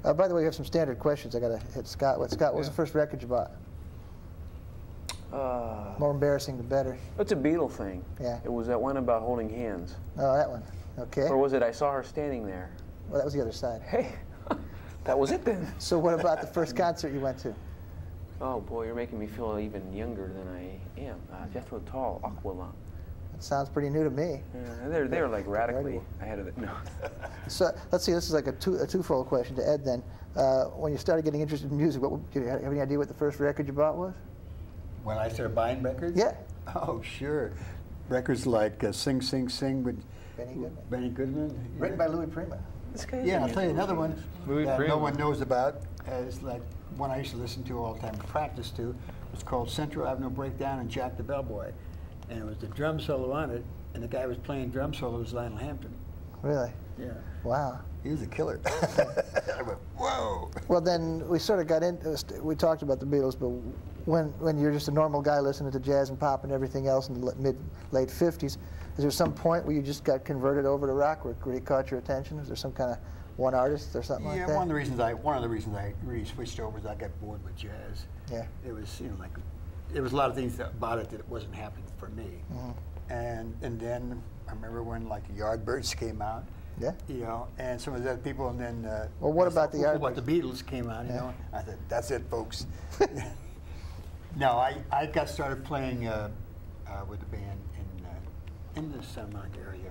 By the way, we have some standard questions. I got to hit Scott. What was the first record you bought? More embarrassing, the better. It's a Beatle thing. Yeah. It was that one about holding hands. Oh, that one. Okay. Or was it I saw her standing there? Well, that was the other side. Hey, that was it then. So what about the first concert you went to? Oh boy, you're making me feel even younger than I am. Jethro Tull, Aqualung. That sounds pretty new to me. Yeah, they're like radically ahead of it. No. So let's see. This is like a twofold question to Ed. Then, when you started getting interested in music, do you have any idea what the first record you bought was? When I started buying records? Yeah. Oh, sure. Records like Sing, Sing, Sing with Benny Goodman. Written by Louis Prima. Yeah, I'll tell you another one that Prima. no one knows about. Is like one I used to listen to all the time, practice to. It's called Central Avenue Breakdown and Jack the Bellboy. And it was the drum solo on it, and the guy who was playing drum solo was Lionel Hampton. Really? Yeah. Wow. He was a killer. I went, whoa. Well, then we sort of got into, we talked about the Beatles, but when you're just a normal guy listening to jazz and pop and everything else in the late 50s, is there some point where you just got converted over to rock, where it really caught your attention? Is there some kind of one artist or something like that? Yeah, one of the reasons I really switched over is I got bored with jazz. Yeah. It was, you know, like, there was a lot of things about it that it wasn't happening for me. And then I remember when like the Yardbirds came out. Yeah. You know, and some of the other people, and then. Well, what about the Yardbirds? What the Beatles came out, you know. I said, that's it, folks. No, I got started playing with the band in the Santa Monica area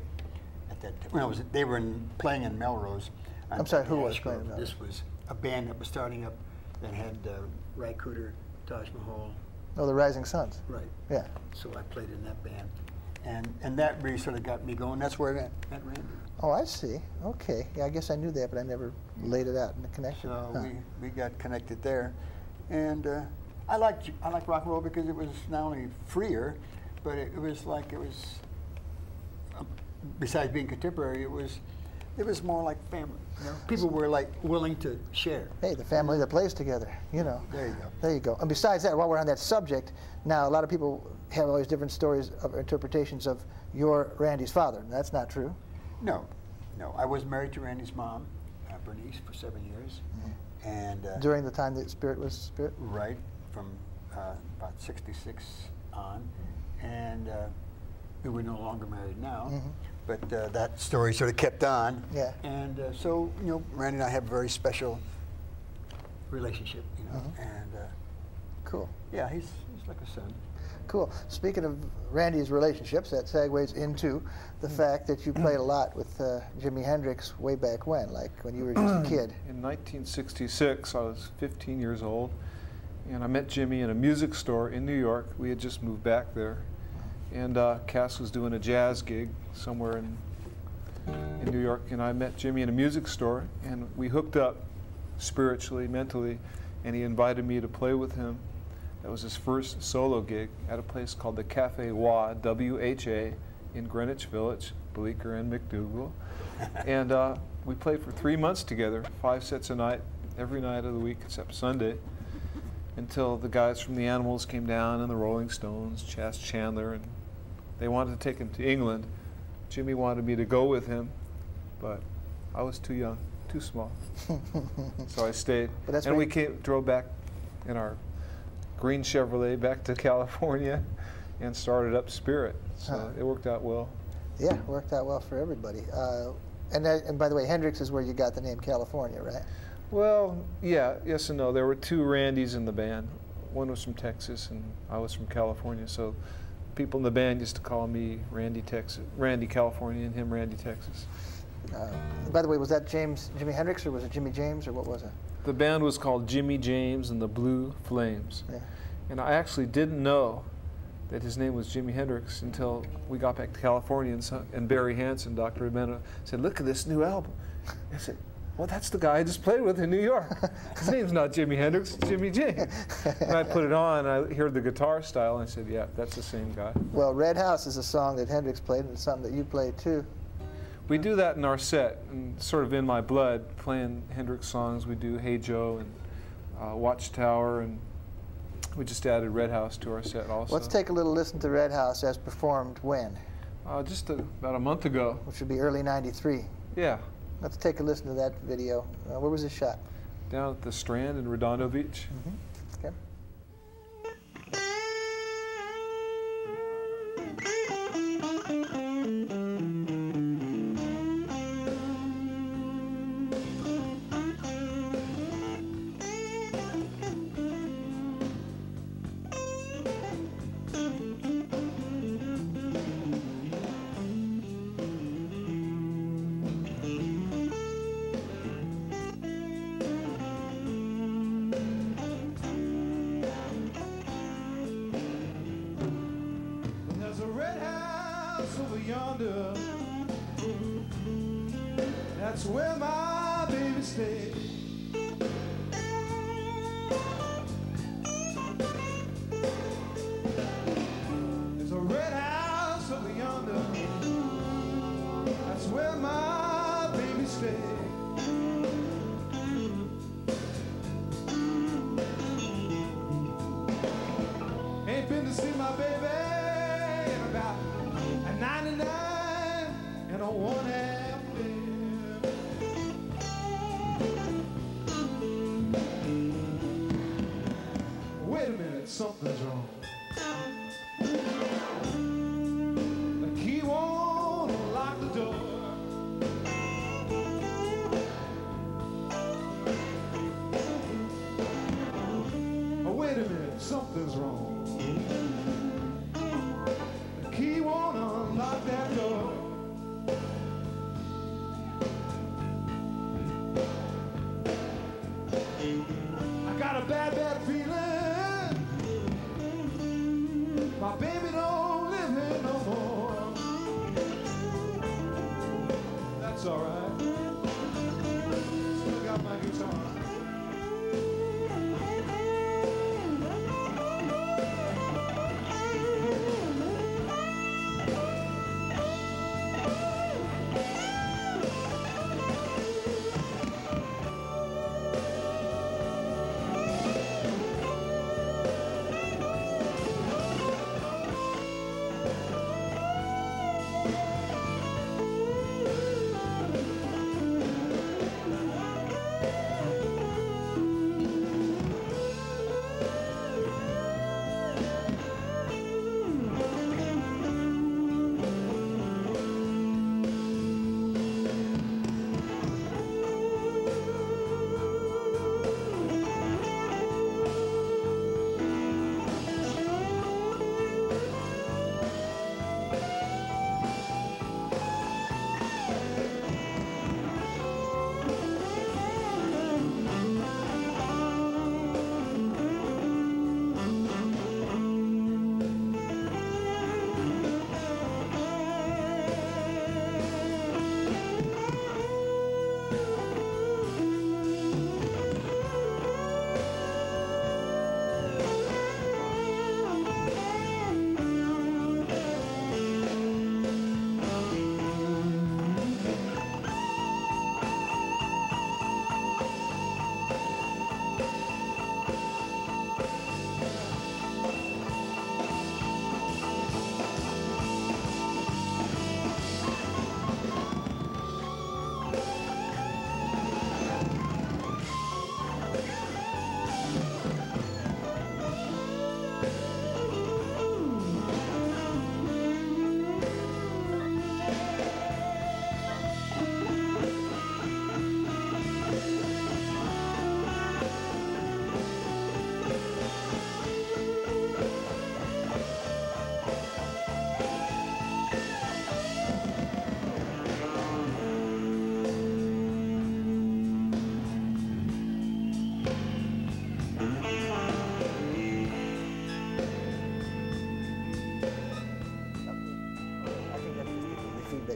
at that time. Well, they were playing in Melrose. I'm sorry, who was playing? This was a band that was starting up that had Ry Cooder, Taj Mahal. Oh, the Rising Suns. Right. Yeah. So I played in that band, and that really sort of got me going. That's where I met Randy. Oh, I see. Okay. Yeah, I guess I knew that, but I never laid it out in the connection. So we got connected there, and I liked rock and roll because it was not only freer, but it was besides being contemporary, it was more like family. You know? People were like willing to share. Hey, the family that plays together, you know. There you go. There you go. And besides that, while we're on that subject, now a lot of people have all these different stories of interpretations of your Randy's father. And that's not true. No, no. I was married to Randy's mom, Bernice, for 7 years, and during the time that Spirit was Spirit. Right, from about '66 on, and we were no longer married now. But that story sort of kept on. Yeah. And so, you know, Randy and I have a very special relationship, you know. And cool. Yeah, he's like a son. Cool. Speaking of Randy's relationships, that segues into the fact that you played a lot with Jimi Hendrix way back when, like when you were just a kid. In 1966, I was 15 years old, and I met Jimmy in a music store in New York. We had just moved back there. And Cass was doing a jazz gig somewhere in New York, and I met Jimmy in a music store, and we hooked up spiritually, mentally, and he invited me to play with him. That was his first solo gig at a place called the Cafe Wha, W-H-A, in Greenwich Village, Bleecker and McDougal. And we played for 3 months together, 5 sets a night, every night of the week except Sunday, until the guys from the Animals came down, and the Rolling Stones, Chas Chandler, and they wanted to take him to England. Jimmy wanted me to go with him, but I was too young, too small. So I stayed. And we drove back in our green Chevrolet back to California and started up Spirit. So it worked out well. Yeah, it worked out well for everybody. And by the way, Hendrix is where you got the name California, right? Well, yeah, yes and no. There were 2 Randys in the band. One was from Texas, and I was from California. So people in the band used to call me Randy California, and him Randy Texas. By the way, was that Jimi Hendrix, or was it Jimmy James, or what was it? The band was called Jimmy James and the Blue Flames. Yeah. And I actually didn't know that his name was Jimi Hendrix until we got back to California, and Barry Hansen, Dr. Armento, said, "Look at this new album." I said, "Well, that's the guy I just played with in New York. His name's not Jimi Hendrix, it's Jimmy James." And I put it on, and I heard the guitar style, and I said, "Yeah, that's the same guy." Well, Red House is a song that Hendrix played, and it's something that you played too. We do that in our set, and sort of in my blood, playing Hendrix songs. We do Hey Joe and Watchtower, and we just added Red House to our set also. Let's take a little listen to Red House as performed when? Just about a month ago. Which would be early '93. Yeah. Let's take a listen to that video. Where was it shot? down at the Strand in Redondo Beach. Mm-hmm. Okay. That's where my baby stays. There's a red house over yonder. That's where my baby stays. Ain't been to see my baby in about a 99 and a 1/2 day. Wait a minute, something's wrong. The key won't unlock the door. Oh, wait a minute, something's wrong. The key won't unlock that door. I got a bad, bad feeling. My baby don't live here no more. That's all right. Still got my guitar.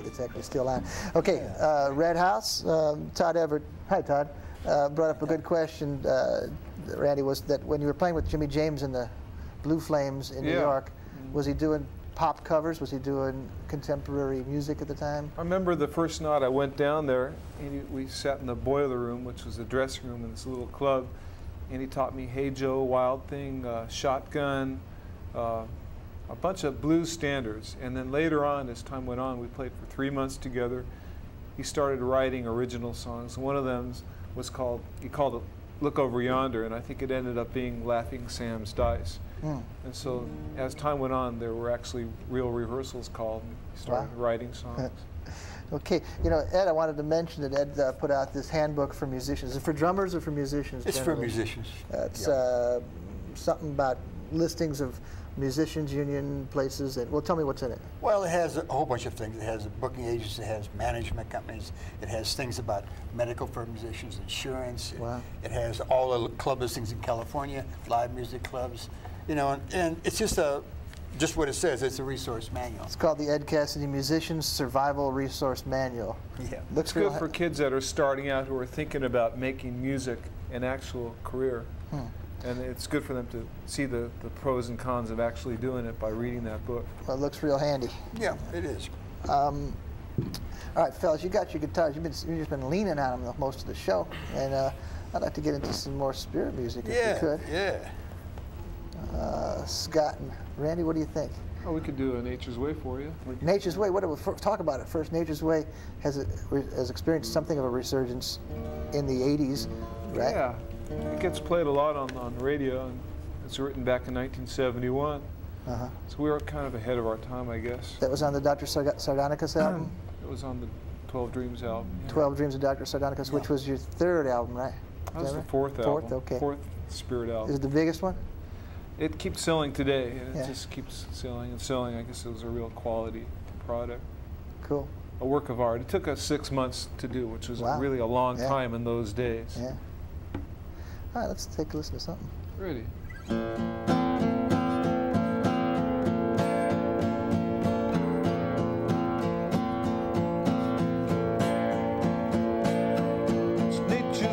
It's actually still on. Okay, Red House. Todd Everett. Hi, Todd. Brought up a good question, Randy, was that when you were playing with Jimmy James in the Blue Flames in New York, was he doing pop covers? Was he doing contemporary music at the time? I remember the first night I went down there, and we sat in the boiler room, which was the dressing room in this little club, and he taught me Hey Joe, Wild Thing, Shotgun, a bunch of blues standards. And then later on, as time went on, we played for 3 months together. He started writing original songs. One of them was called, he called it look over yonder, and I think it ended up being Laughing Sam's Dice. And so as time went on, there were actually real rehearsals called, and he started writing songs. Okay, you know, Ed, I wanted to mention that Ed put out this handbook for musicians. Is it for drummers or for musicians? It's generally? for musicians. It's something about listings of musicians union places. And well, tell me what's in it. Well, it has a whole bunch of things. It has booking agents, it has management companies, it has things about medical for musicians, insurance. Wow. It has all the club listings in California, live music clubs, you know, and it's just what it says. It's a resource manual. It's called the Ed Cassidy Musicians Survival Resource Manual. Yeah. Looks It's good for kids that are starting out who are thinking about making music an actual career. And it's good for them to see the pros and cons of actually doing it by reading that book. Well, it looks real handy. Yeah, it is. All right, fellas, you got your guitars. You've just been leaning on them most of the show, and I'd like to get into some more spirit music if we could. Yeah. Scott and Randy, what do you think? Oh, we could do a Nature's Way for you. Nature's Way. What do we talk about it first? Nature's Way has experienced something of a resurgence in the '80s, right? Yeah, it gets played a lot on radio, and it's written back in 1971. So we were kind of ahead of our time, I guess. That was on the Dr. Sardonicus album? It was on the 12 Dreams album. Yeah. 12 Dreams of Dr. Sardonicus, which was your third album, right? That was the fourth album. Fourth, okay. Fourth Spirit album. Is it the biggest one? It keeps selling today, and it just keeps selling and selling. I guess it was a real quality product. Cool. A work of art. It took us 6 months to do, which was really a long time in those days. Yeah. All right, let's take a listen to something. Ready. Nature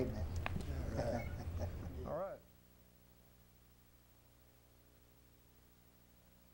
great, man.